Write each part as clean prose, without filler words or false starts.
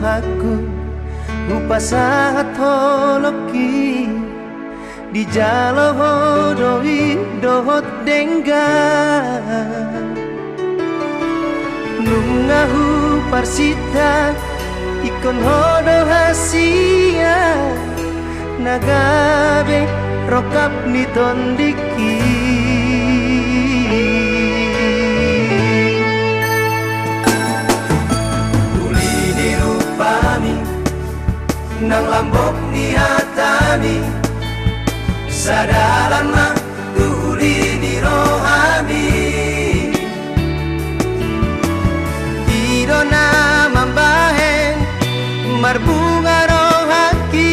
aku upasahat holoki di jalo hodoi dohot dengga nungahu parsita ikon hodo hasia nagabe rokap ni tondiki tuli di rupami nang lambok ni hatami sadalan mah tuli di rohami idona mambahen marbunga rohaki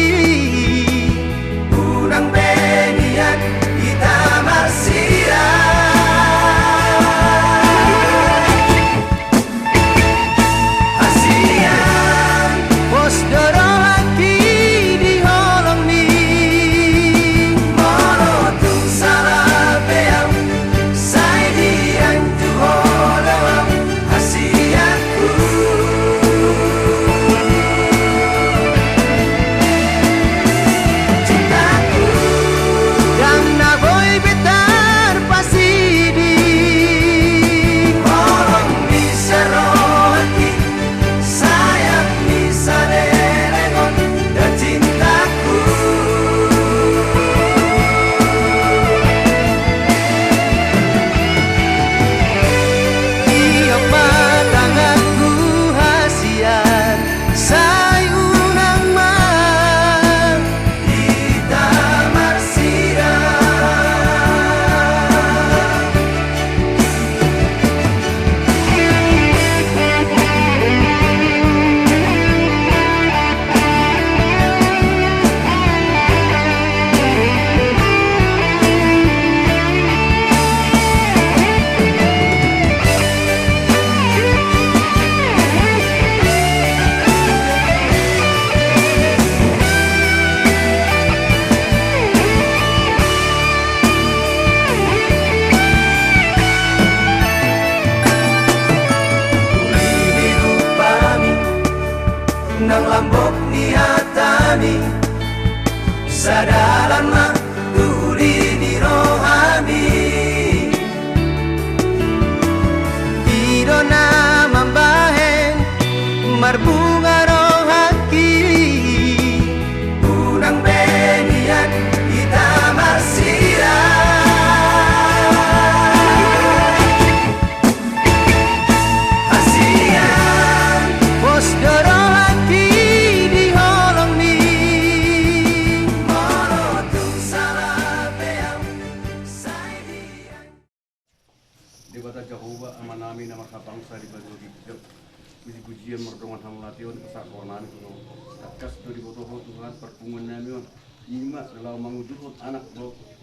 unang benian kita marsira asian pos dorohaki di holong ni morotung salah beam sai dian tu holong asianku cintaku dan naboy betar pasidi holong bisa rohaki sayang bisa lelengon dan cintaku iyong matang aku hasian sayunang man kita marsira tuli di rupami nang lambok ni hatami sadalan mah tuli di rohami idona mambahen marbunga rohaki unang benian kita marsira asian pos dorohaki di holong ni morotung salah beam sai dian Di bata Jehovah ama namin na makabangsa di bago higdap. Bisi pujian merdongan hamlation kesakonan kuno. Takas dari botoho Tuhan perpungan namin. Ima kalau mangudukot anak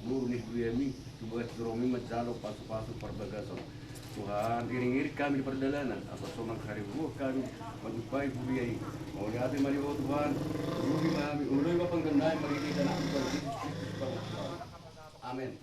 guru nih buyami tugas dromi majalo pasu-pasu perbagasan. Tuhan iring-iring kami di perjalanan atas sonang hari buah kami majupai buyai. Mau lihat mari Tuhan. Bumi kami ulai pangganai mari kita nak Amin.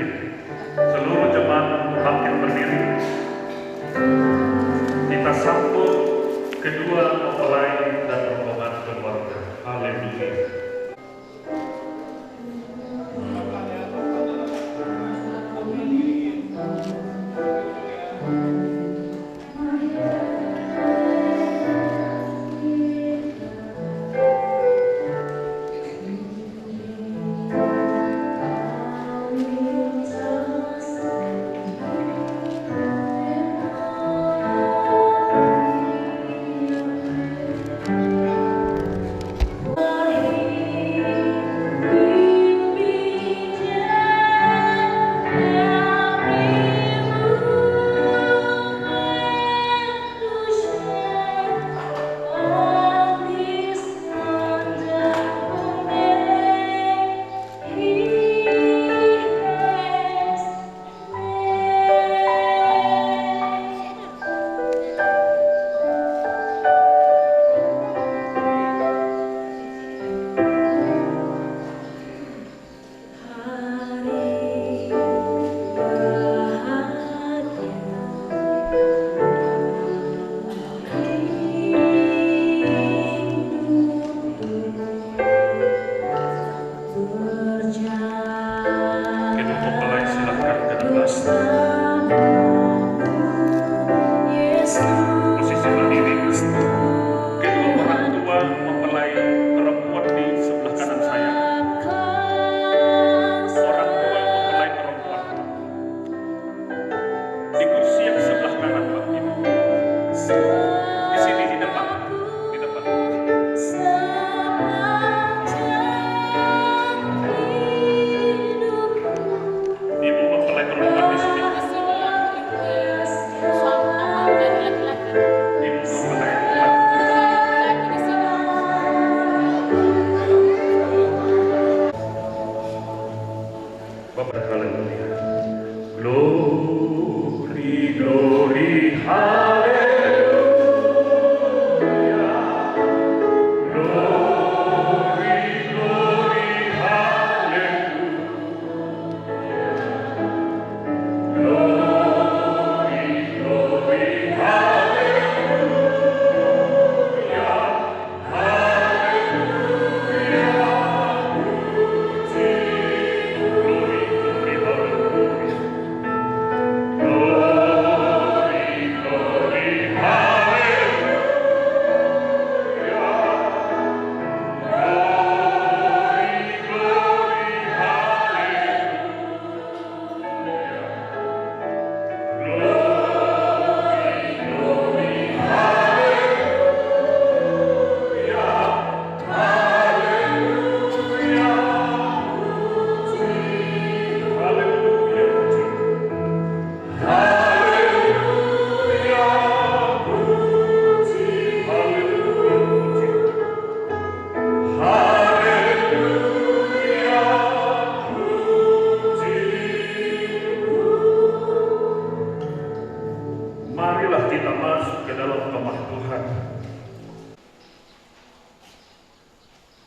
berdiri. Seluruh jemaat untuk bangkit berdiri. Kita sambut kedua mempelai dan rombongan keluarga. Haleluya.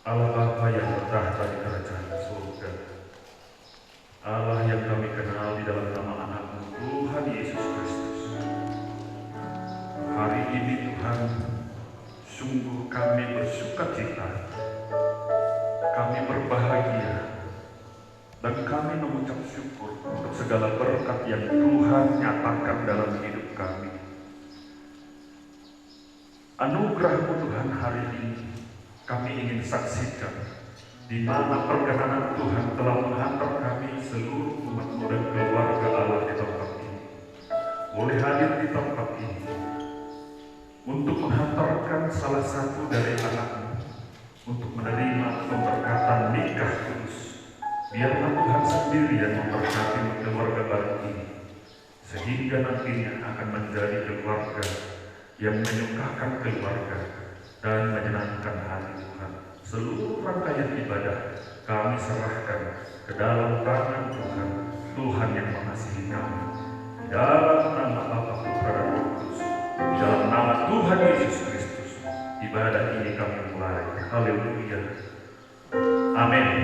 Allah Bapa yang bertahta di kerajaan surga, Allah yang kami kenal di dalam nama anak-Mu Tuhan Yesus Kristus. Hari ini Tuhan, sungguh kami bersukacita, kami berbahagia, dan kami mengucap syukur untuk segala berkat yang Tuhan nyatakan dalam hidup kami. Anugerah-Mu Tuhan hari ini kami ingin saksikan, di mana perkenanan Tuhan telah menghantar kami seluruh umat-Mu dan keluarga Allah di tempat ini. Boleh hadir di tempat ini untuk menghantarkan salah satu dari anak-Mu untuk menerima pemberkatan nikah kudus. Biarlah Tuhan sendiri yang memberkati keluarga baru ini, sehingga nantinya akan menjadi keluarga yang menyukakan keluarga dan menyenangkan hati Tuhan. Seluruh rangkaian ibadah kami serahkan ke dalam tangan Tuhan, Tuhan yang mengasihi kami. Di dalam nama Bapa, Putra dan Roh Kudus, di dalam nama Tuhan Yesus Kristus, ibadah ini kami mulai. Haleluya. Amin.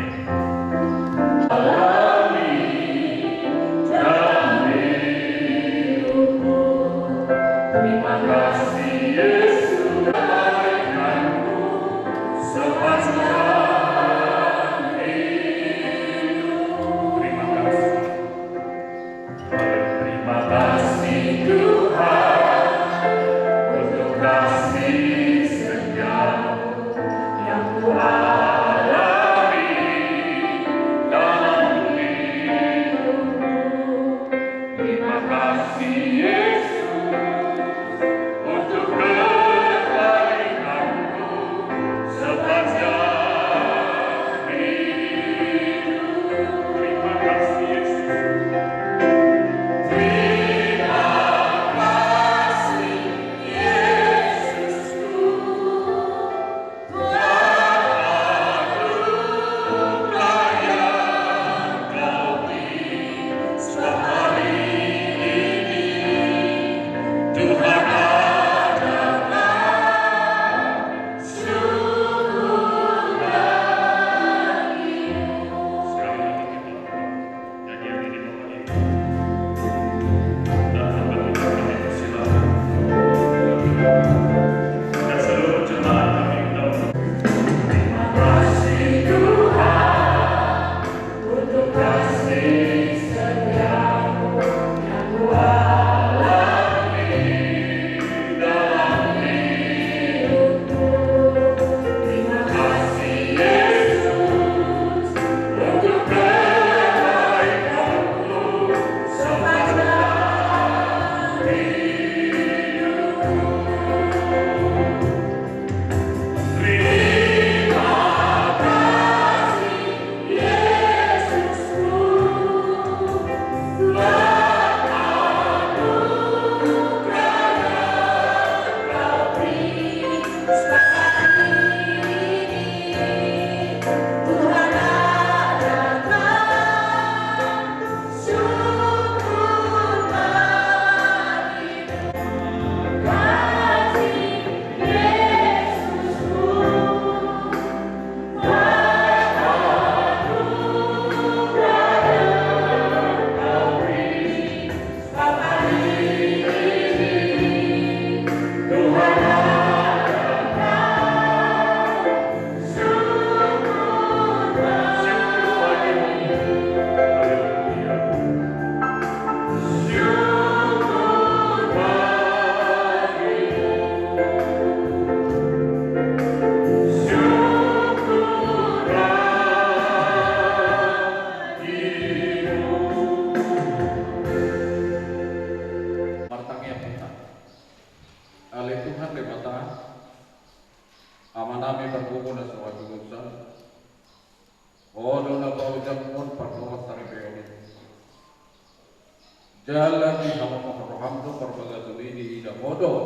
jalan di halaman rohamto perbagas ini ida bodoh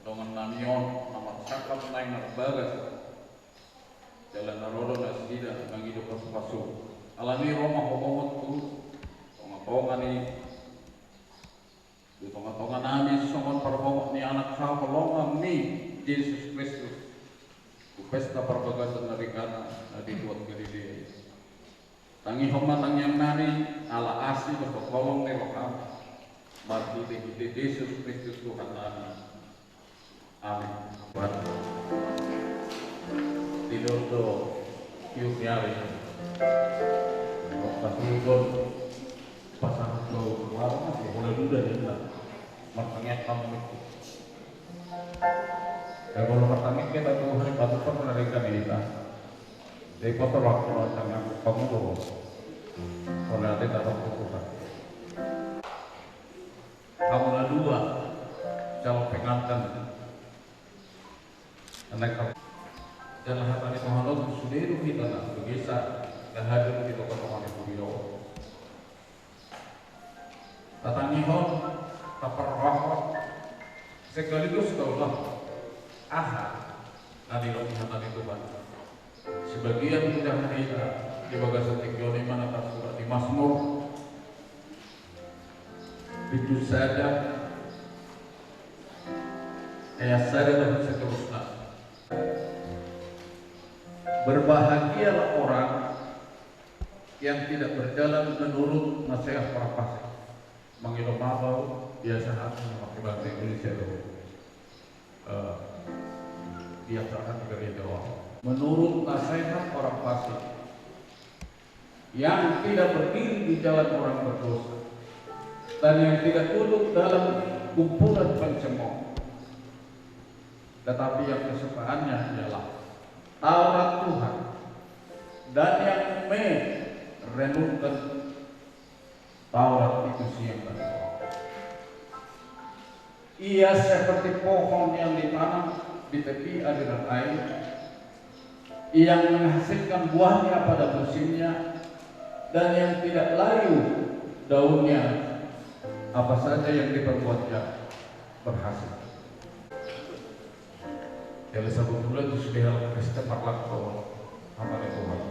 dengan namion amat sakam naik narbagas jalan narodo nasida nang hidup pasu alami Roma homomot tu tonga ni tu tonga nami songon perhomot ni anak kau pelongang ni Yesus Kristus tu pesta perbagasan dari kana di buat Galilea tangi homa tang yang nani ala asli bertolong ni roham mati di Yesus Kristus Tuhan nami amin tidur tu yuk nyari pasulun pasangan kau keluar masih boleh muda dia bilang martangnya kamu itu kalau martangnya kita tuh hari batu pernah mereka kita dari kota waktu martangnya kamu tuh kalau nanti tak tahu kamu lah dua calon pengantin anak kamu jalan hatani Tuhan sudah itu kita nak bergeser dan hadir di toko Tuhan itu beliau datangi hon tapar roh sekaligus kaulah nadi roh hatani Tuhan sebagian mudah kita di bagasan tekjoni mana tak surat di Mazmur itu saja ayat saja dan seterusnya. Berbahagialah orang yang tidak berjalan menurut nasihat para fasik. Mengilu mabau biasa hati memakai bahasa Indonesia itu. Biasa hati dari doang. Menurut nasihat orang fasik yang tidak berdiri di jalan orang berdosa dan yang tidak duduk dalam kumpulan pencemooh, tetapi yang kesukaannya ialah Taurat Tuhan dan yang merenungkan Taurat itu siang dan malam. Ia seperti pohon yang ditanam di tepi aliran air yang menghasilkan buahnya pada musimnya dan yang tidak layu daunnya, apa saja yang diperbuatnya berhasil. Yang sebetulnya itu sudah dalam Kristen parlak amal Tuhan.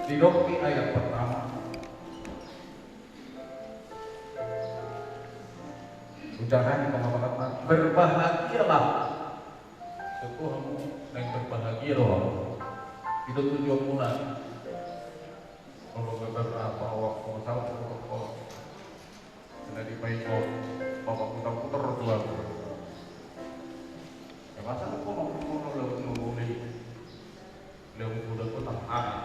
Di Dokti ayat pertama, ucapan pengabatan berbahagialah Tuhanmu yang berbahagia loh. Itu tujuan muna. Kalau beberapa waktu masalah kalau sudah dipakai bapak putar-putar dua. Masa aku mau nunggu udah pun tak ada.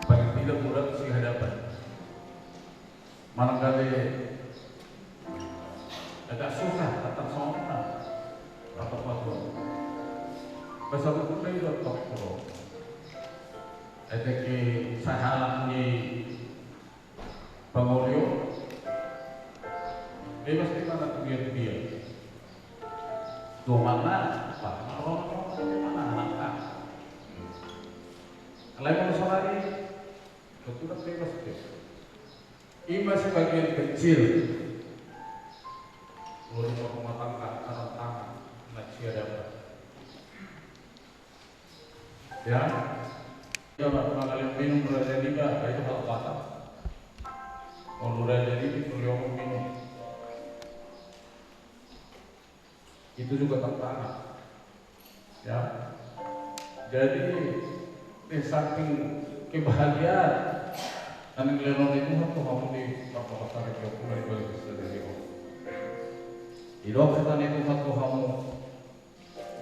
Paling tidak mudah si hadapan. Manakala agak susah datang sama atau apa. Pasal itu saya sudah tahu. Ada ke sahalah di Pangolio. Dia mesti mana tu dia. Dua mana? Mana anak? Kalau yang masalahnya, betul tak bebas tu. Ini masih bagian kecil. Lalu rumah tangga, anak tangan, nak siapa dapat? Ya, kalau kalian minum raja liga, itu hal batal. Kalau raja liga, beliau minum. Itu juga tantangan, ya. Jadi di samping kebahagiaan dan nilai itu harus kamu di perkataan yang mulai balik dari Allah. Di doa itu harus kamu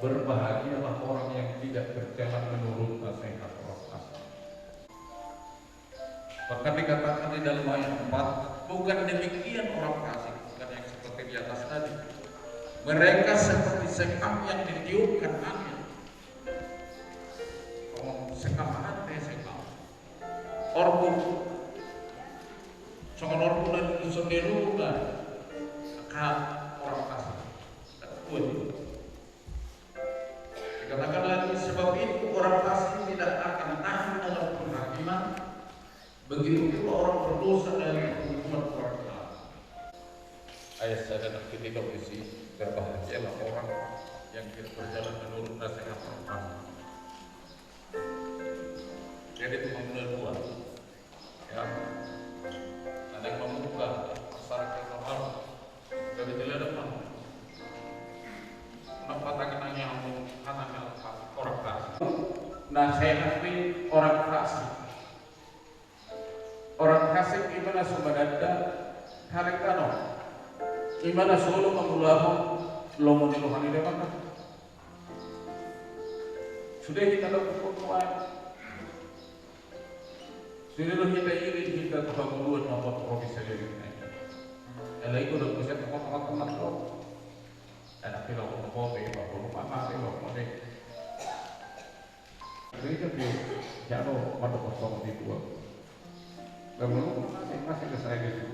berbahagialah orang yang tidak berjalan menurut nasihat orang fasik. Bahkan dikatakan di dalam ayat 4, bukan demikian orang fasik, bukan yang seperti di atas tadi. Mereka seperti sekam yang ditiupkan angin. Oh, sekam apa sekam? Orbu. Soal orbu dan sendiri kan orang kasar. Dikatakan lagi sebab itu orang fasik tidak akan tahan dalam penghakiman Begitu pula orang berdosa dari hukuman neraka. Ayat saya dan ketika berisi, berbahagialah orang yang tidak berjalan menurut nasihat orang. Jadi itu mengenai dua, ya. Ada yang membuka masyarakat normal dari jalan depan. Kenapa tak nanya anaknya orang kasih? Nasihat orang kasih. Orang kasih gimana subadada karek kano gimana solo mengulaho lomo di rohani depan sudah kita lakukan kuat sudah kita iri kita kebangunan apa profesi lagi elai itu udah bisa teman-teman lo anak kita mau kopi mau mama mau kopi jadi kan dia jauh pada kosong di dua. Lalu masih ke saya gitu.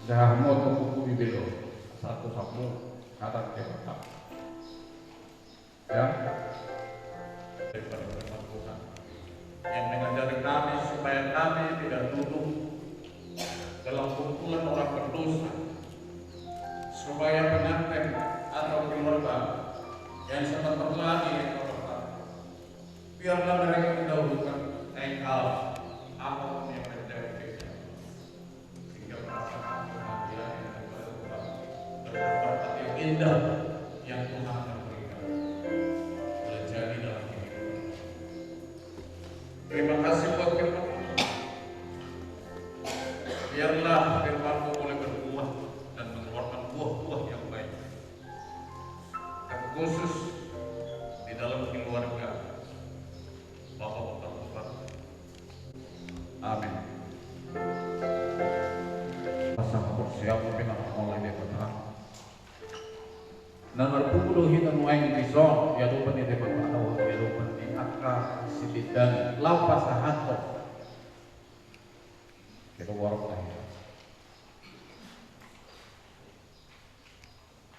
Dah mau buku di belo satu sapu kata kita. Ya. Yang mengajari kami supaya kami tidak duduk dalam kumpulan orang berdosa, supaya pengantin atau keluarga yang sebentar lagi biarlah mereka mendahulukan engkau. Apa yang terjadi sehingga perasaan bahagia yang indah yang Tuhan berikan boleh jadi dalam kehidupan. Terima kasih buat firman. Biarlah firman-Mu boleh berbuah dan mengeluarkan buah-buah yang baik, terkhusus di dalam keluarga Bapak. Amin. Pasang persiapan pinakamalan di Bapak. Nomor 10 hitam wain di zon ya lupa di Bapak tahu ya lupa di akar sibidang lapas sahato. Kita warok lah.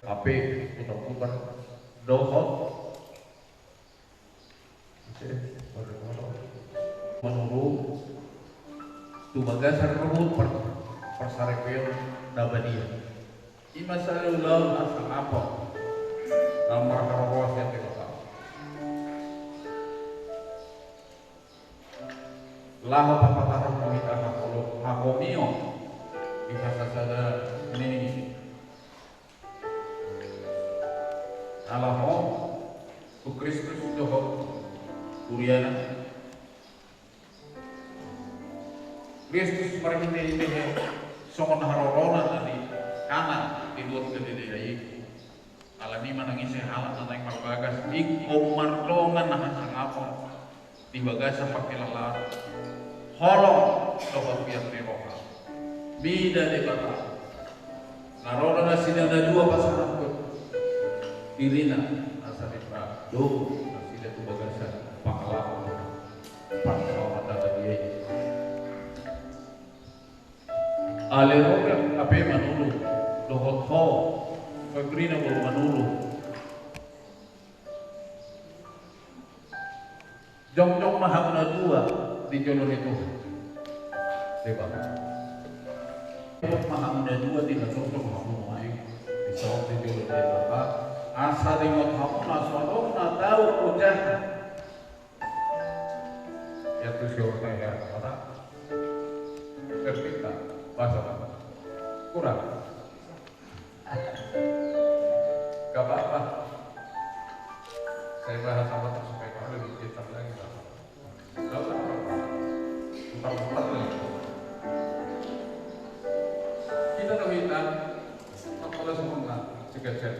Ape putar-putar dohot. Menurut tubagasar rambut persarepel dabadia. Ima salulau asal apa? Nomor karos yang kita. Lahu papatah kita hakolo hakomio. Bisa saja ini. Alaho tu Kristus dohot Kuriana. Kristus merhini ini songon harorona tadi kanan di dua kedede ayi alami manangisi halat tentang perbagas di komardongan nahan sangapon di bagasa pakai lelah holong dohot biar neroka bida de bata narona nasi ada dua pasangan pun dirina asa di pra do nasi ada tu bagasa pakalapon pasalnya ada dia Aleroga ape manulu dohot ho fagrina bol manulu jong mahamna dua di jolon itu debat mahamna dua di nasok mahamna ai di sawat di jolon debat asa dengot hamna sawona tahu ujah ya tu siapa ya kata terpita bahasa kurang gak apa-apa saya bahas sama supaya kalau lebih pintar lagi gak apa-apa putar-putar lagi kita terhitam kalau semua segajar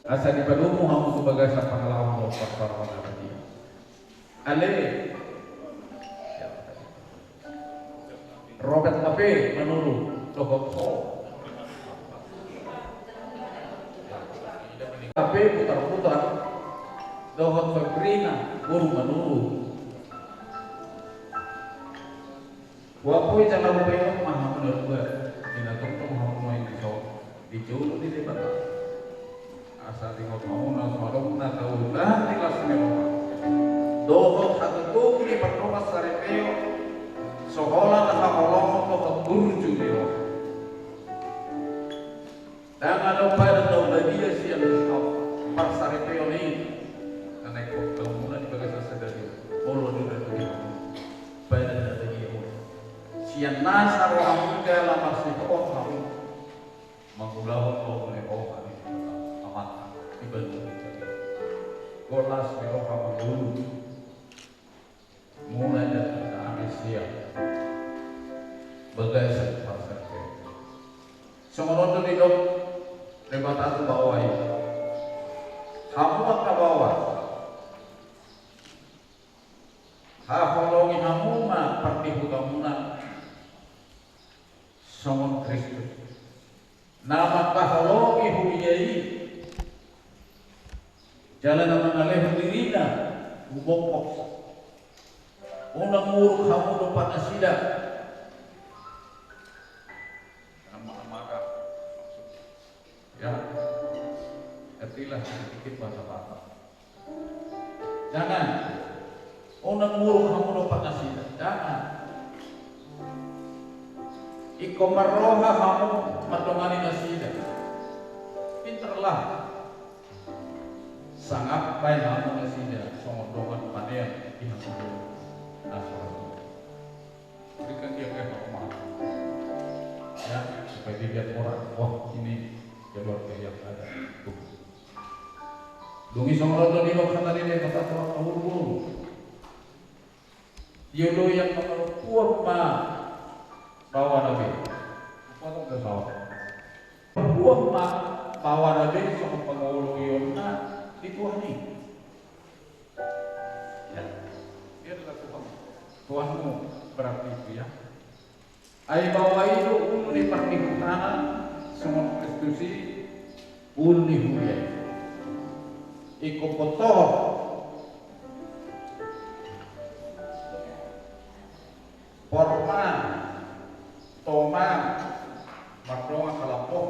asa di padumu hamu sebagai pengalaman persoalan abadi ale Robert Ape menurut Dohot Ho Ape putar-putar Dohot Fabrina guru menurut Wapoi jangan lupa maham menurut gue tidak tunggu maham main di show di jauh di depan asal tengok mau nasalong na tahu lah di kelas mereka Dohot hatu di pertama sarepeo Sohola nakakolong ko pagburju niyo. Dan ano pa rin daw na dia siya parsari pa yun eh. Kanay ko, kung muna di bagay sa sadari. Olo nyo na ito. Pwede na lagi mo. Siya nasa rohang kaya lamang si Koham. Magulawang ko ni Koham. Amat. Iba nyo. Golas ni Koham magulong. Mulai dari Asia bagai pasar ke. Semua itu hidup lebat bawah ini. Kamu ke bawah. Haholongi kamu mah perti hukamuna. Semua Kristus. Nama kaholongi huyai. Jalan mengalih dirina. Bubok. Unang muruk kamu lupa asida. Marah. Ya. Artilah sedikit bahasa. Jangan. Unang muruk kamu lupa asida. Jangan. Iko maroha kamu matungani asida. Pinterlah. Sangat baik kamu asida. Songondongan panen di hati. Berikan dia kehormatan ya supaya dilihat orang, wah ini keluarga yang ada. Dungi songro di lokal tadi dia kata tuan tahun dia lo yang menguat ma bawa nabi apa tu kesal kuat ma bawa nabi sama pengulu yona di Tuhan ini ya dia adalah Tuhan. Tuhanmu berarti itu ya. Ai bawa itu ulu di pernihukanan semua Kristusi ulu di huya. Iko kotor. Porman, toman, makronga kalapoh.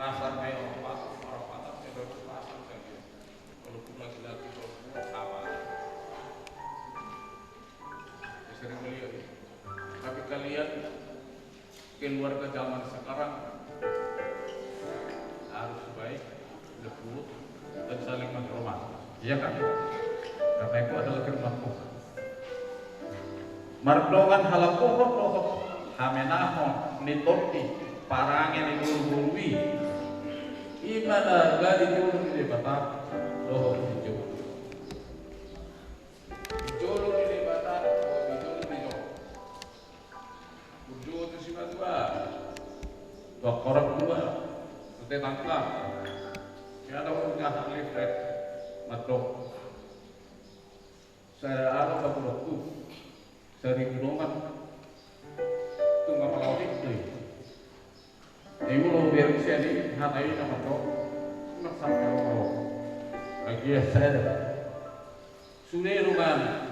Kasar kayak orang patah kayak pasar kayak walaupun laki-laki sama sering melihat tapi kalian keluarga zaman sekarang harus baik lembut dan saling menghormati iya kan karena itu adalah firman Tuhan mardongan halakohon lohok hamenahon nitoti parangin ibul-bulwi imana gadi julung di batak loh dijulung di batak dijulung di jauh ujung itu sifat dua korek dua itu tangkap ya ada orang lifret matok saya ada waktu seri gulungan itu nggak mau itu ibu lo biar sini hatai nama kau nak sampai kau lagi saya sudah rugan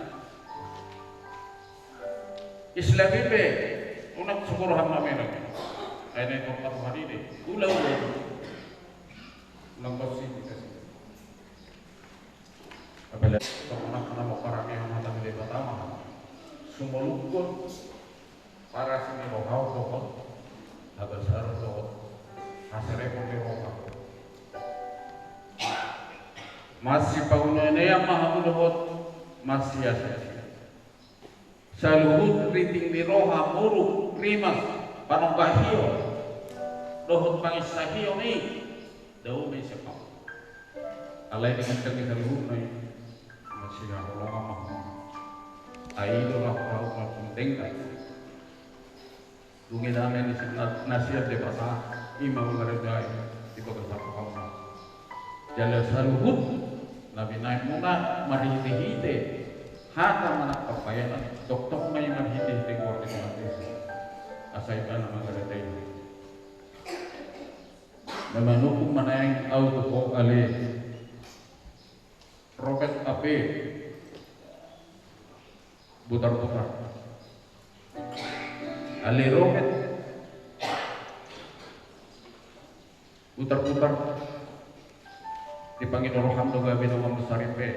Islam ini unak syukur hamna mereka ini tempat hari ini ulang bersih kita sih apabila orang nama orang yang mata di pertama semua lukun para sini rohau agar sarap doon hasilnya kung diroka masih pauno na yang mahamulot masih asya sa luhut riting ni roha muruk rimas panongkahiyo luhut pangisahiyo ni daw may siya alay dengan kami sa luhut na yun masih ako lang ang mahal aydo lang ako mapunting kayo Dungi namin nasihat di basa ima mengerjai di beberapa kawasan. Jalan saluhut nabi naik muna marihite hata manak kapayan tok may marihite korte mati. Asay ka na mengerjai. Namanukung manayang auto ko ali Robert Ape butar-butar Ali Rocket putar-putar dipanggil Roham doga bedawang besaripe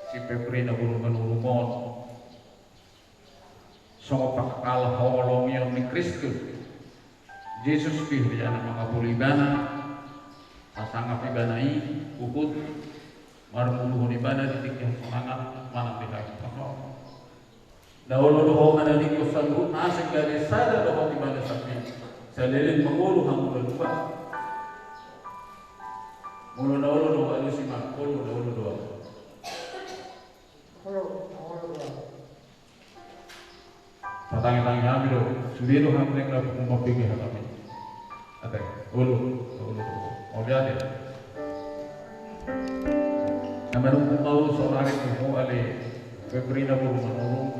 si Febri na urumon songo pakal holong yang ni Kristus Yesus pilih anak mga bulibana pasangap ibanai ukut marmuluhun ibana ditikih semangat manang dihaji pakal dahulu mana dikusan asik dari sada doho ibana sapi salilin mengulu hamul dua mulu dua alu simak mulu dua Tatang-tatang kami lo, sudah kami yang dapat memperbaiki kami. Ada, ulu, mau lihat ya? Nama rumah kau seorang itu ale, Febri na buru menurun,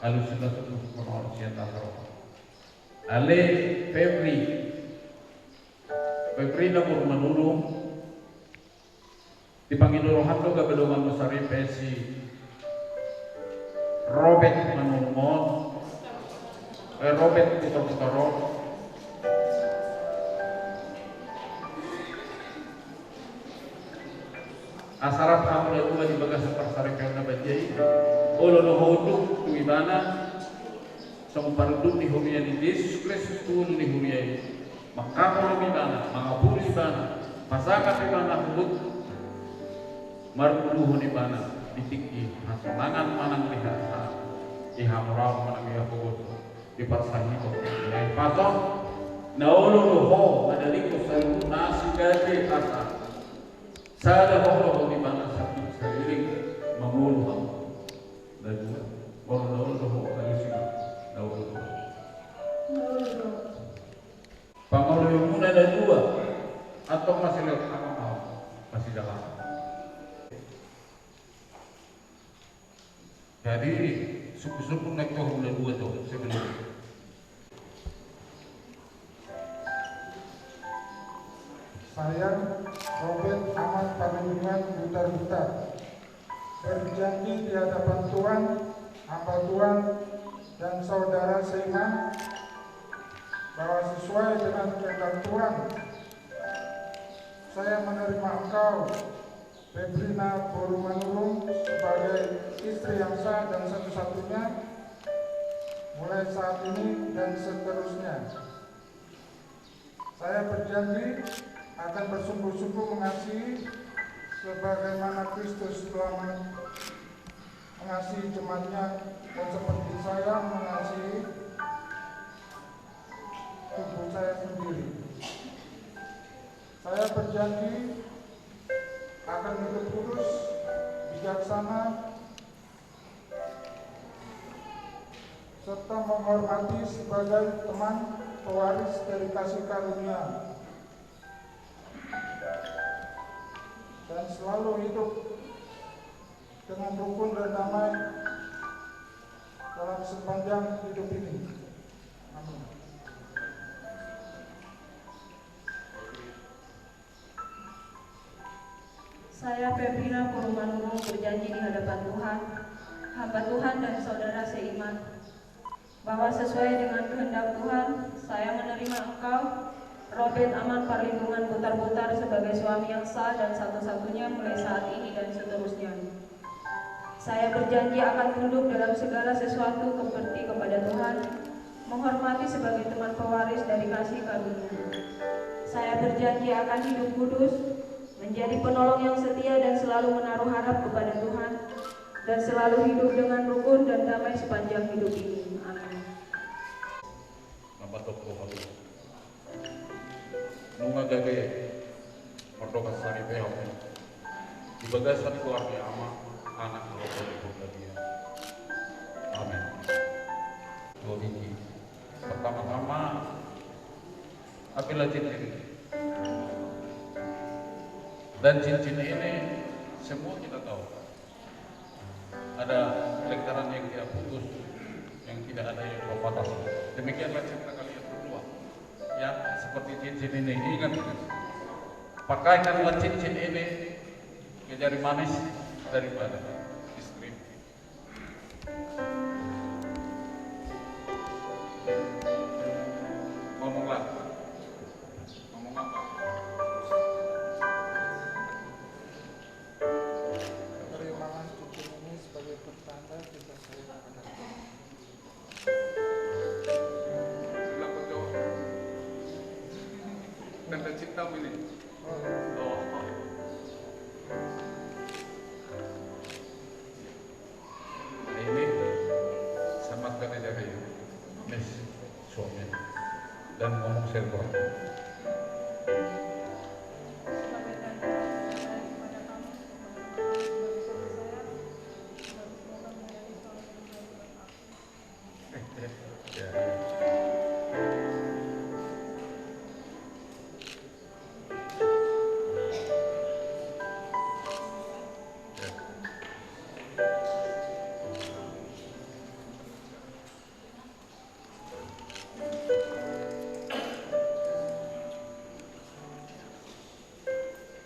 alu sudah menurun siapa tahu. Ale Febri na buru menurun, dipanggil Rohan lo kebedoman besar pesi, Robert menurun. Robert putar-putar asarap kamu na dua di bagas persari karena bajai olo no hoduk tu ibana sang paruduk di humia di Yesus Kristus tuun di humia maka kalau ibana mangapuli ibana pasangan ibana hubut marpuluhun ibana ditiki hasangan manang lihat ihamurau manang ihapubut di pasahi itu yang patong naulu ho madali ko sa nasi gaji asa sada ho di mana sakit saliling mamulu dan naulu ho alis naulu pangolo yung muna ada dua atau masih lewat apa masih dalam jadi suku-suku naik toh mulai dua tuh sebelum saya Robert Ahmad Parlindungan Butar-Butar berjanji di hadapan Tuhan, hamba Tuhan dan saudara seiman bahwa sesuai dengan kehendak Tuhan saya menerima engkau Febrina Borumanurung sebagai istri yang sah dan satu-satunya mulai saat ini dan seterusnya. Saya berjanji akan bersungguh-sungguh mengasihi sebagaimana Kristus telah mengasihi jemaatnya dan seperti saya mengasihi tubuh saya sendiri. Saya berjanji akan hidup kudus, bijaksana, serta menghormati sebagai teman pewaris dari kasih karunia, dan selalu hidup dengan rukun dan damai dalam sepanjang hidup ini. Amin. Saya Febrina Borumanurung berjanji di hadapan Tuhan, hamba Tuhan dan saudara seiman, bahwa sesuai dengan kehendak Tuhan, saya menerima engkau, Robert Aman Parlindungan Butar-Butar sebagai suami yang sah dan satu-satunya mulai saat ini dan seterusnya. Saya berjanji akan tunduk dalam segala sesuatu seperti kepada Tuhan, menghormati sebagai teman pewaris dari kasih karunia. Saya berjanji akan hidup kudus, menjadi penolong yang setia dan selalu menaruh harap kepada Tuhan, dan selalu hidup dengan rukun dan damai sepanjang hidup ini. Amin. Nabatok ko halu. Nunga gage merdoka sari peho. Di bagasan keluarga ama anak robo di dia. Amin. Dua biji. Pertama-tama apabila cincin dan cincin ini semua kita tahu ada lingkaran yang tidak putus, yang tidak ada yang terbatas. Demikianlah cinta kalian berdua ya, seperti cincin ini. Ingat, pakaikanlah cincin ini ke jari manis daripada istri. Ngomonglah, ngomong apa? tanda cintamu ini. Oh. Nah, ini sama kan aja kayak Miss suami dan ngomong server.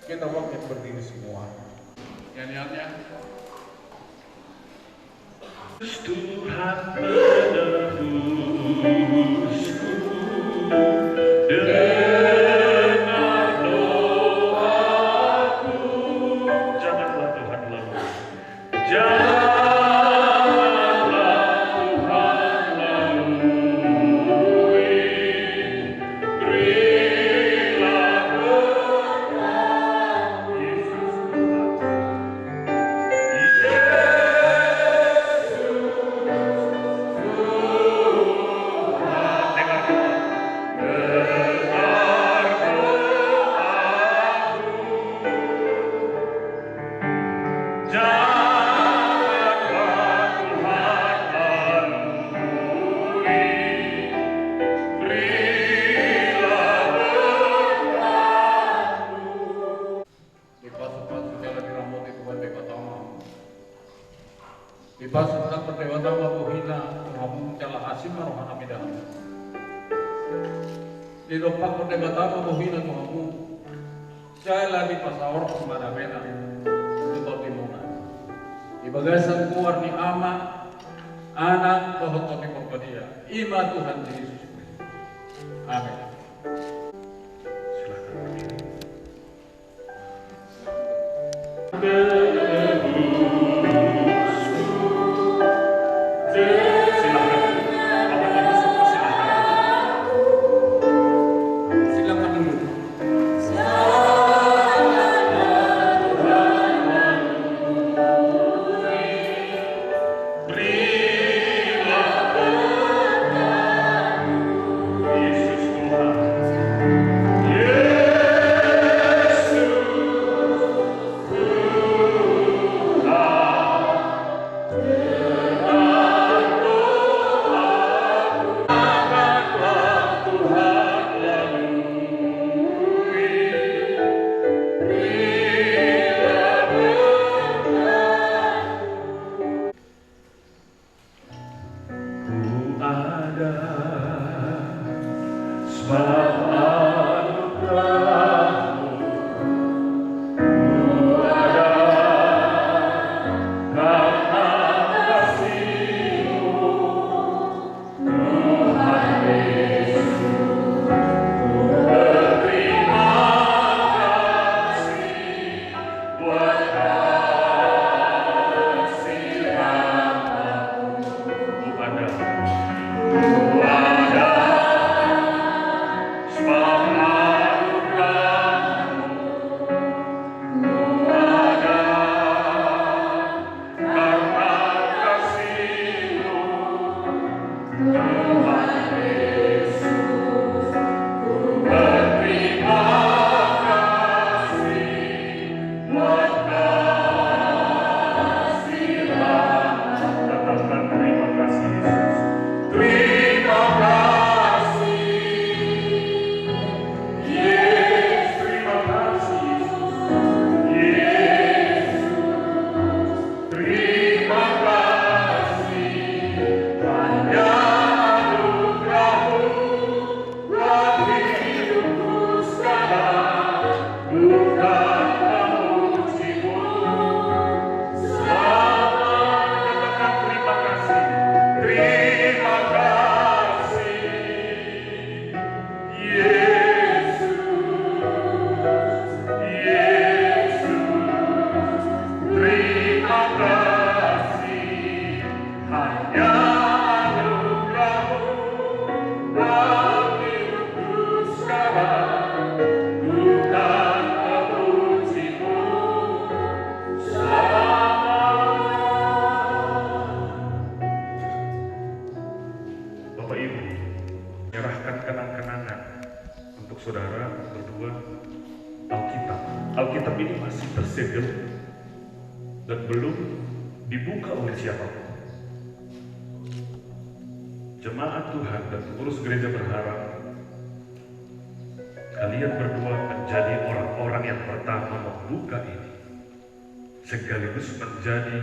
Kita bangkit berdiri semua. Nyanyiannya. Tuhan menebusku dengar doaku. Janganlah Tuhan lalu. Janganlah Tuhan lalui. Berilah berkat Yesus Dipasutkan berdewata mabuhina ngomong cala asim marohan amidah. Diropak berdewata mabuhina ngomong jala di pasawar semada mena untuk timuna. Di bagasan keluar ni ama anak tohot di perpadia ima Tuhan Yesus Kristus. Amin. Yesus Tuhan. saudara berdua Alkitab. Alkitab ini masih tersegel dan belum dibuka oleh siapapun. Jemaat Tuhan dan pengurus gereja berharap kalian berdua menjadi orang-orang yang pertama membuka ini, sekaligus menjadi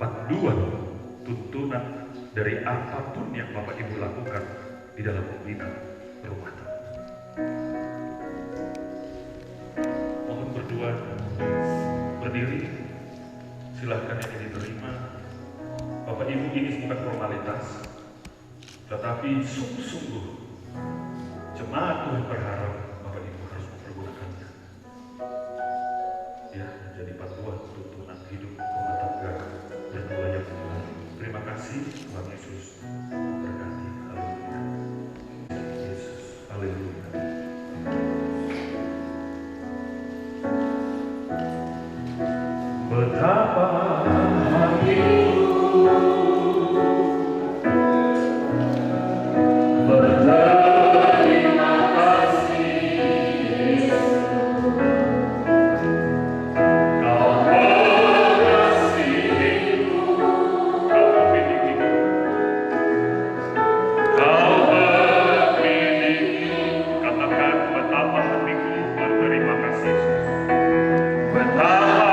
panduan tuntunan dari apapun yang Bapak Ibu lakukan di dalam membina rumah tangga. Mohon berdua berdiri, silahkan yang diterima. Bapak Ibu, ini bukan formalitas, tetapi sungguh-sungguh jemaat Tuhan berharap Bapak Ibu harus mempergunakannya, ya, menjadi panduan tuntunan hidup rumah tangga berdua yang benar. Terima kasih, Tuhan Yesus memberkati. Haleluya. Yesus, haleluya. Betapa hatiku berterima kasih, Yesus. Kau mengasihiku, kau memilikiku, kau memilikiku. Katakan, betapa hatiku berterima kasih, Yesus. Betapa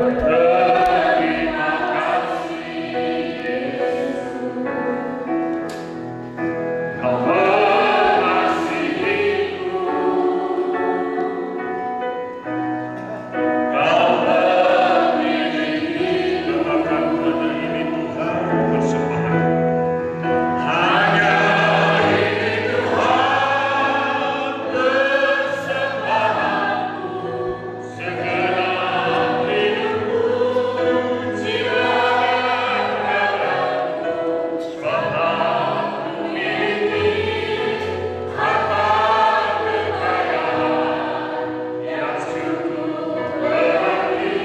berterima kasih, Yesus. Kau mengasihiku, kau memiliki. Katakan pada ini Tuhan persembahan. Hanya ini Tuhan persembahanku, segenap hidupku, jiwa dan ragaku, sebab ku miliki harta kekayaan yang cukup berarti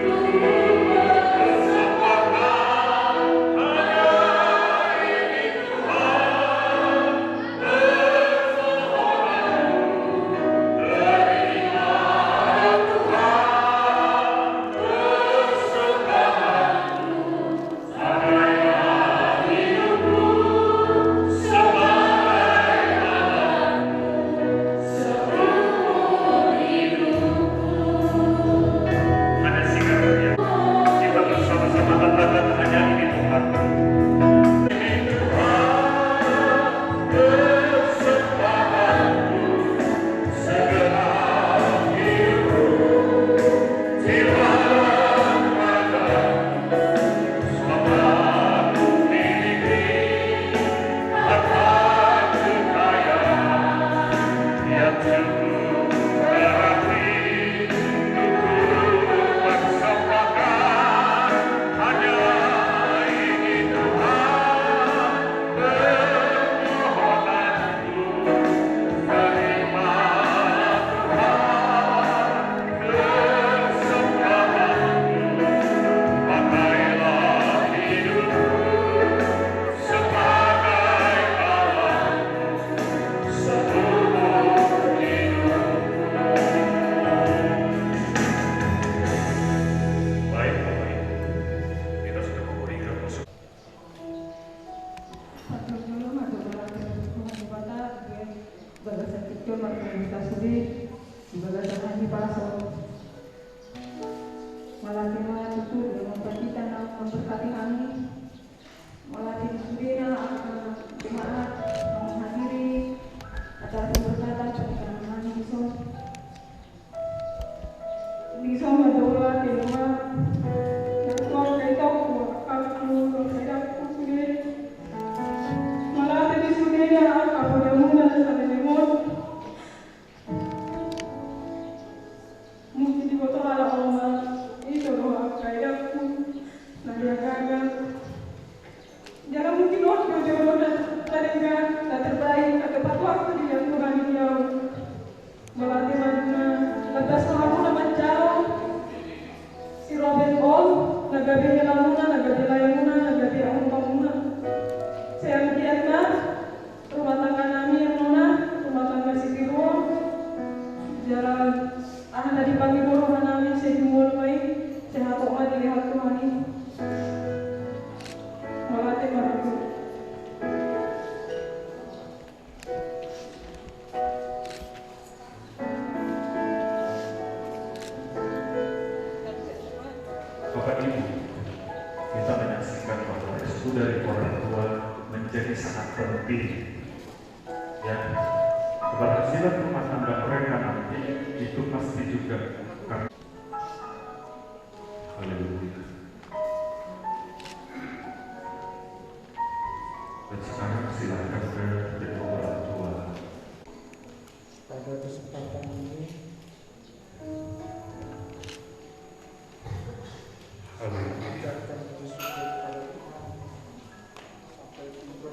untuk persembahkan. Hanya ini Tuhan permohonanku, terima Tuhan persembahanku, pakailah hidupku sebagai Allahku seumur hidupku. Ada sikapnya kita bersama-sama katakan, hanya ini Tuhan. Ini Tuhan persembahanku, segenap hidupku, jiwa dan ragaku, sebab ku miliki harta kekayaan yang cukup berarti untuk persembahkan. Hanya ini Tuhan permohonanku, terima Tuhan persembahanku, pakailah hidupku sebagai Allahku seumur hidupku. Baik Bapak Ibu, kita sudah memberikan bagasan kecil mereka sendiri di bagasan hanya pasal malah itu dengan memperhatikan dan memberkati kami melatih sendiri akan jemaat menghadiri acara pemberkatan pernikahan kami bisa berdoa di rumah dan Tuhan kita aku tidak sendiri melatih sendiri aku berdoa dan sampai lemot dari orang tua menjadi sangat penting. Ya, keberhasilan rumah tangga mereka nanti itu pasti juga kami. Haleluya. Dan sekarang silakan ke kedua orang tua. Pada kesempatan ini mengucapkan puji syukur pada Tuhan sampai tiba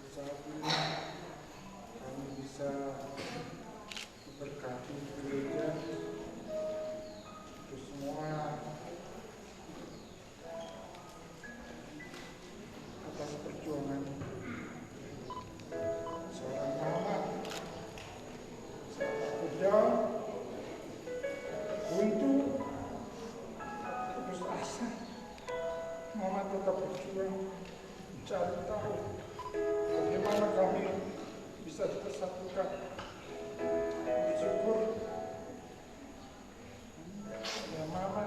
saat ini kami bisa diberkati gereja itu semua atas perjuangan seorang mama sangat kejam, buntu, putus asa. Mama tetap berjuang mencari tahu bagaimana kami bisa dipersatukan. Bersyukur ya mama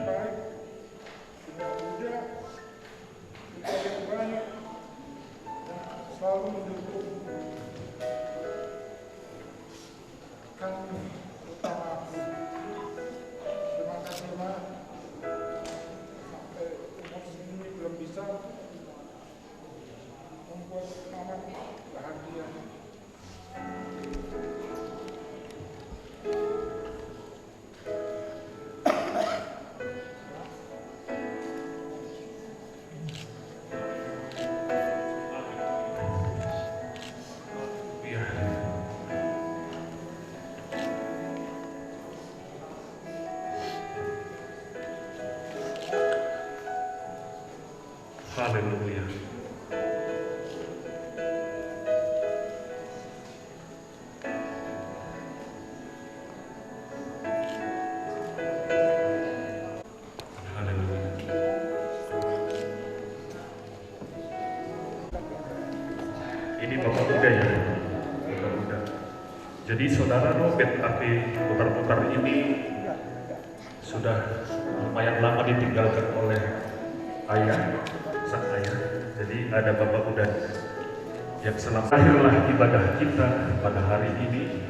baik, punya muda, kita yang baik dan selalu mendukung kami, terutama aku. Terima kasih Ma, sampai umur segini belum bisa membuat Mama bahagia. Haleluya. Haleluya. Ini Bapak Muda ya, Bapak Muda. Jadi saudara Robert tapi putar-putar ini sudah lumayan lama ditinggalkan oleh ayah, sang ayah. Jadi ada Bapak Muda yang selama akhirlah ibadah kita pada hari ini.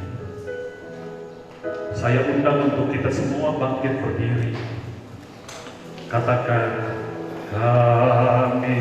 Saya undang untuk kita semua bangkit berdiri. Katakan, kami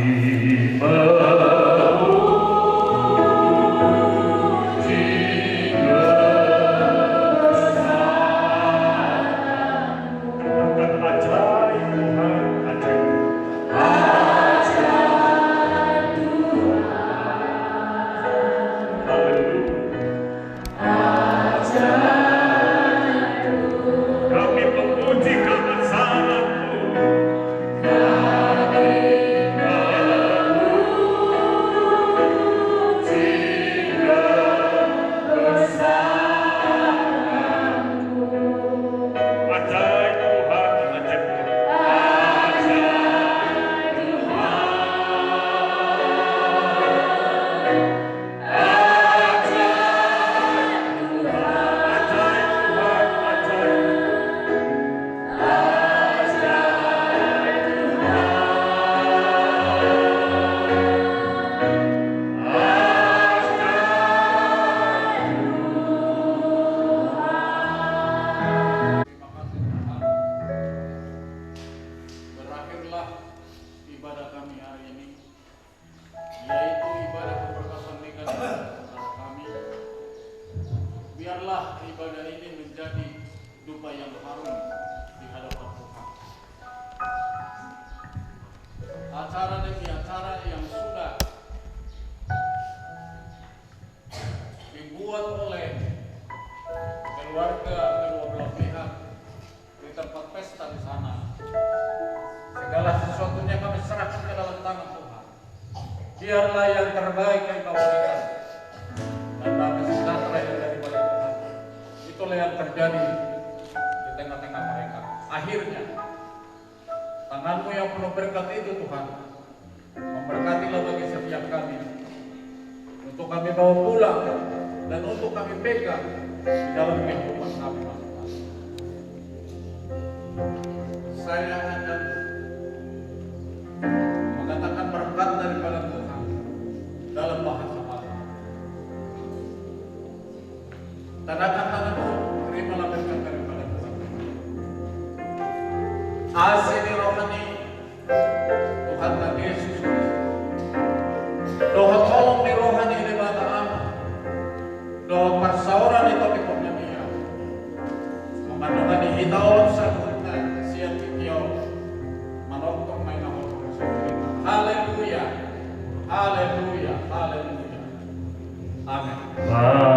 biarlah yang terbaik yang kau berikan dan damai sejahtera yang daripada Tuhan itulah yang terjadi di tengah-tengah mereka. Akhirnya tanganmu yang penuh berkat itu Tuhan memberkatilah bagi setiap kami untuk kami bawa pulang dan untuk kami pegang di dalam kehidupan kami masing-masing. Saya akan Haleluya, haleluya. Amin.